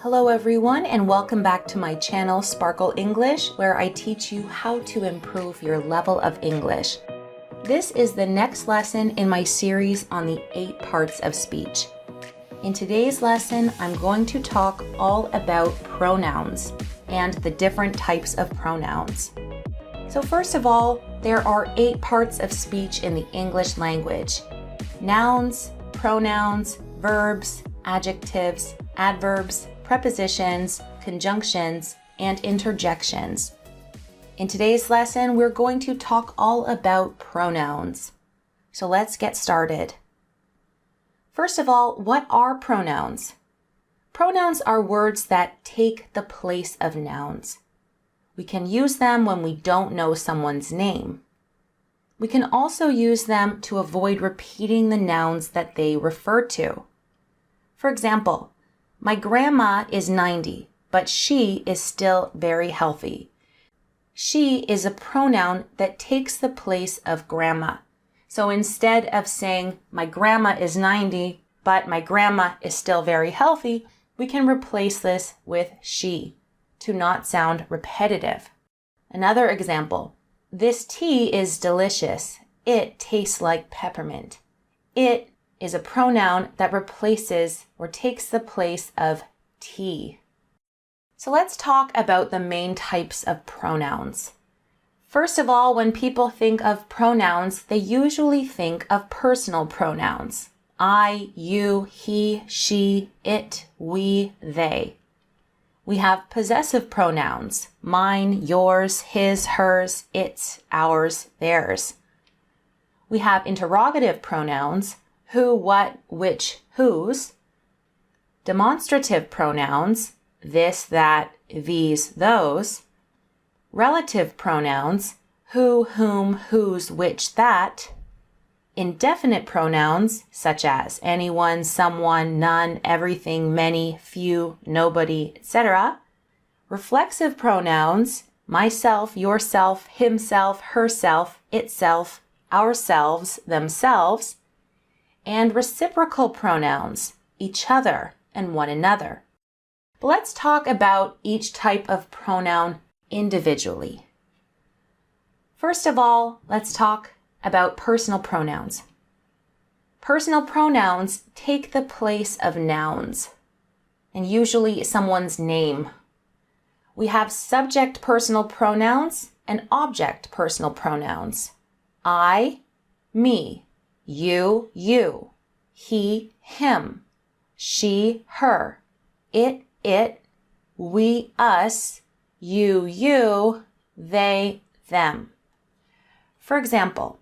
Hello everyone, and welcome back to my channel Sparkle English, where I teach you how to improve your level of English. This is the next lesson in my series on the 8 parts of speech. In today's lesson, I'm going to talk all about pronouns and the different types of pronouns. So first of all, there are 8 parts of speech in the English language: nouns, pronouns, verbs, adjectives, adverbs, prepositions, conjunctions, and interjections. In today's lesson, we're going to talk all about pronouns. So let's get started. First of all, what are pronouns? Pronouns are words that take the place of nouns. We can use them when we don't know someone's name. We can also use them to avoid repeating the nouns that they refer to. For example, my grandma is 90, but she is still very healthy. She is a pronoun that takes the place of grandma. So instead of saying, my grandma is 90, but my grandma is still very healthy, we can replace this with she to not sound repetitive. Another example, this tea is delicious. It tastes like peppermint. It is a pronoun that replaces or takes the place of tea. So let's talk about the main types of pronouns. First of all, when people think of pronouns, they usually think of personal pronouns. I, you, he, she, it, we, they. We have possessive pronouns: mine, yours, his, hers, its, ours, theirs. We have interrogative pronouns: who, what, which, whose. Demonstrative pronouns: this, that, these, those. Relative pronouns: who, whom, whose, which, that. Indefinite pronouns such as anyone, someone, none, everything, many, few, nobody, etc. Reflexive pronouns: myself, yourself, himself, herself, itself, ourselves, themselves. And reciprocal pronouns: each other and one another. But let's talk about each type of pronoun individually. First of all, let's talk about personal pronouns. Personal pronouns take the place of nouns and usually someone's name. We have subject personal pronouns and object personal pronouns. I, me. You, you. He, him. She, her. It, we, us. You, they, them. For example,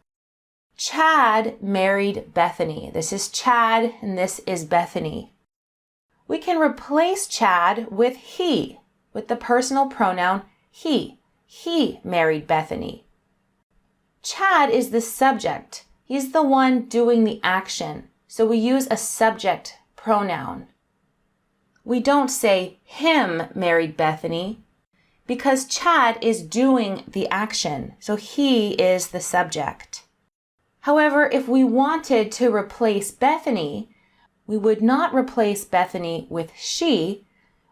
Chad married Bethany. This is Chad and this is Bethany. We can replace Chad with he, with the personal pronoun he. He married Bethany. Chad is the subject. He's the one doing the action, so we use a subject pronoun. We don't say him married Bethany because Chad is doing the action, so he is the subject. However, if we wanted to replace Bethany, we would not replace Bethany with she,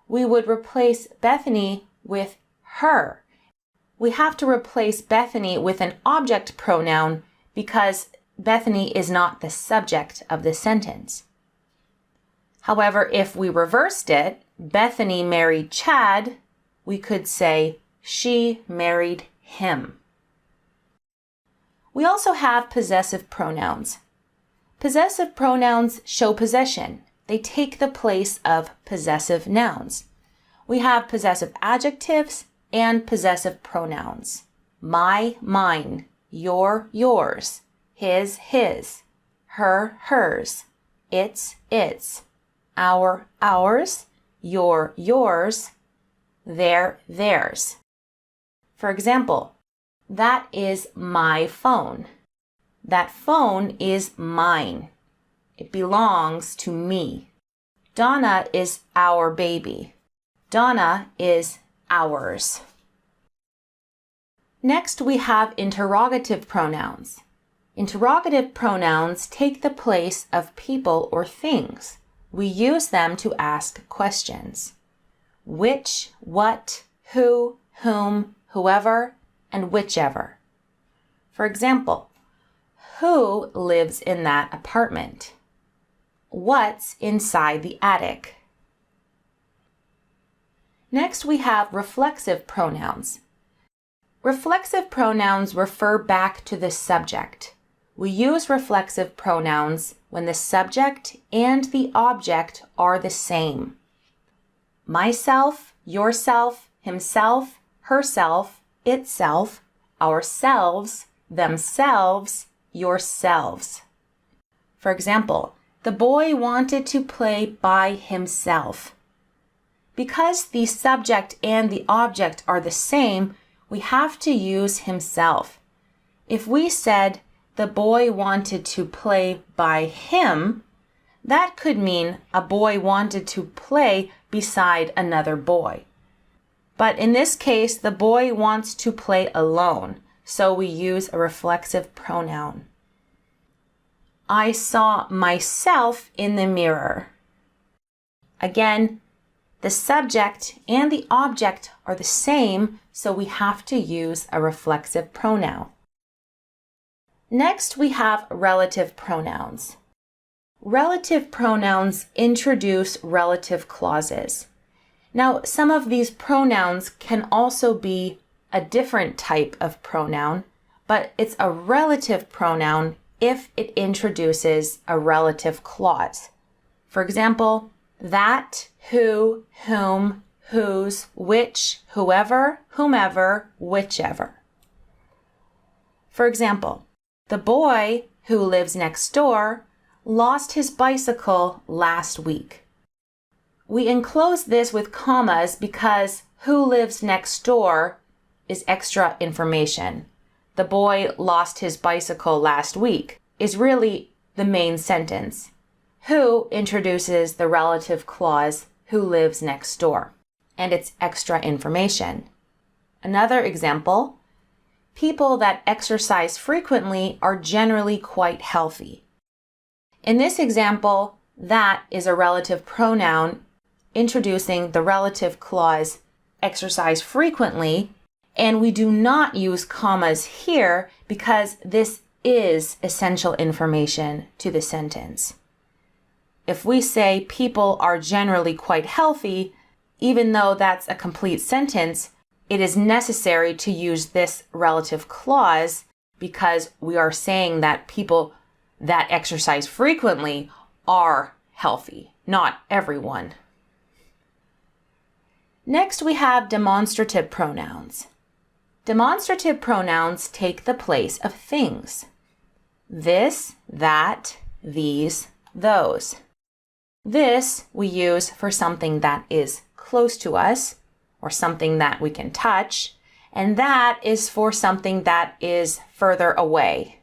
we would replace Bethany with her. We have to replace Bethany with an object pronoun because Bethany is not the subject of the sentence. However, if we reversed it, Bethany married Chad, we could say she married him. We also have possessive pronouns. Possessive pronouns show possession. They take the place of possessive nouns. We have possessive adjectives and possessive pronouns. My, mine. Your, yours. His, his. Her, hers. Its, our, ours. Your, yours. Their, theirs. For example, that is my phone. That phone is mine. It belongs to me. Donna is our baby. Donna is ours. Next, we have interrogative pronouns. Interrogative pronouns take the place of people or things. We use them to ask questions. which, what, who, whom, whoever, and whichever. For example, who lives in that apartment? What's inside the attic? Next, we have reflexive pronouns. Reflexive pronouns refer back to the subject. We use reflexive pronouns when the subject and the object are the same. Myself, yourself, himself, herself, itself, ourselves, themselves, yourselves. For example, the boy wanted to play by himself. Because the subject and the object are the same, we have to use himself. If we said the boy wanted to play by him, that could mean a boy wanted to play beside another boy. But in this case, the boy wants to play alone, so we use a reflexive pronoun. I saw myself in the mirror. Again, the subject and the object are the same, so we have to use a reflexive pronoun. Next, we have relative pronouns. Relative pronouns introduce relative clauses. Now, some of these pronouns can also be a different type of pronoun, but it's a relative pronoun if it introduces a relative clause. For example, that, who, whom, whose, which, whoever, whomever, whichever. For example, the boy who lives next door lost his bicycle last week. We enclose this with commas because who lives next door is extra information. The boy lost his bicycle last week is really the main sentence. Who introduces the relative clause who lives next door, and it's extra information. Another example, people that exercise frequently are generally quite healthy. In this example, that is a relative pronoun introducing the relative clause exercise frequently, and we do not use commas here because this is essential information to the sentence. If we say people are generally quite healthy, even though that's a complete sentence, it is necessary to use this relative clause because we are saying that people that exercise frequently are healthy, not everyone. Next, we have demonstrative pronouns. Demonstrative pronouns take the place of things. This, that, these, those. This we use for something that is close to us or something that we can touch, and that is for something that is further away.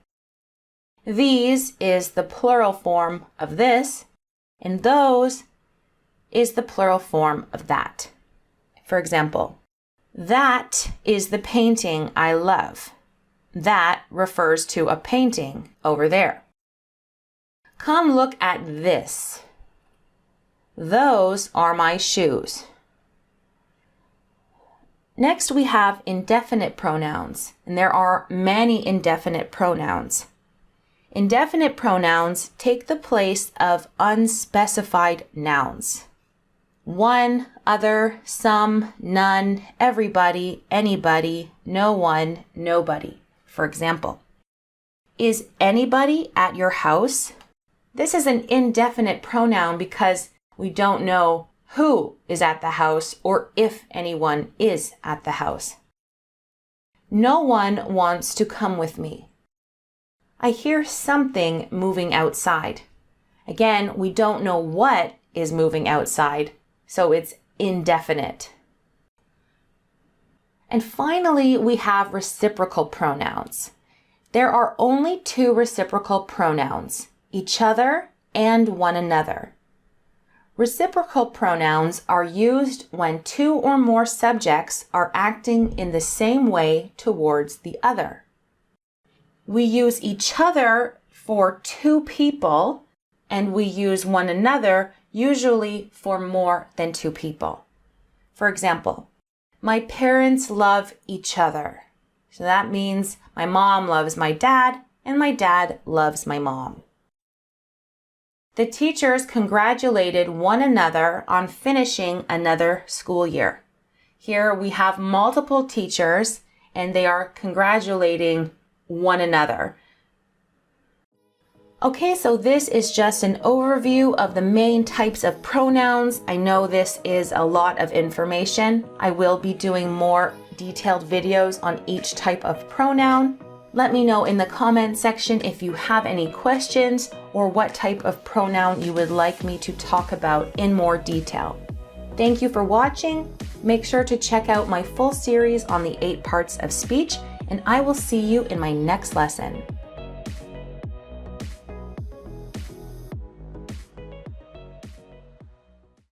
These is the plural form of this, and those is the plural form of that. For example, that is the painting I love. That refers to a painting over there. Come look at this. Those are my shoes. Next, we have indefinite pronouns, and there are many indefinite pronouns. Indefinite pronouns take the place of unspecified nouns. One, other, some, none, everybody, anybody, no one, nobody. For example, is anybody at your house? This is an indefinite pronoun because we don't know who is at the house or if anyone is at the house. No one wants to come with me. I hear something moving outside. Again, we don't know what is moving outside, so it's indefinite. And finally, we have reciprocal pronouns. There are only two reciprocal pronouns, each other and one another. Reciprocal pronouns are used when two or more subjects are acting in the same way towards the other. We use each other for two people, and we use one another usually for more than two people. For example, my parents love each other. So that means my mom loves my dad and my dad loves my mom. The teachers congratulated one another on finishing another school year. Here we have multiple teachers and they are congratulating one another. Okay, so this is just an overview of the main types of pronouns. I know this is a lot of information. I will be doing more detailed videos on each type of pronoun. Let me know in the comment section if you have any questions or what type of pronoun you would like me to talk about in more detail. Thank you for watching. Make sure to check out my full series on the 8 parts of speech, and I will see you in my next lesson.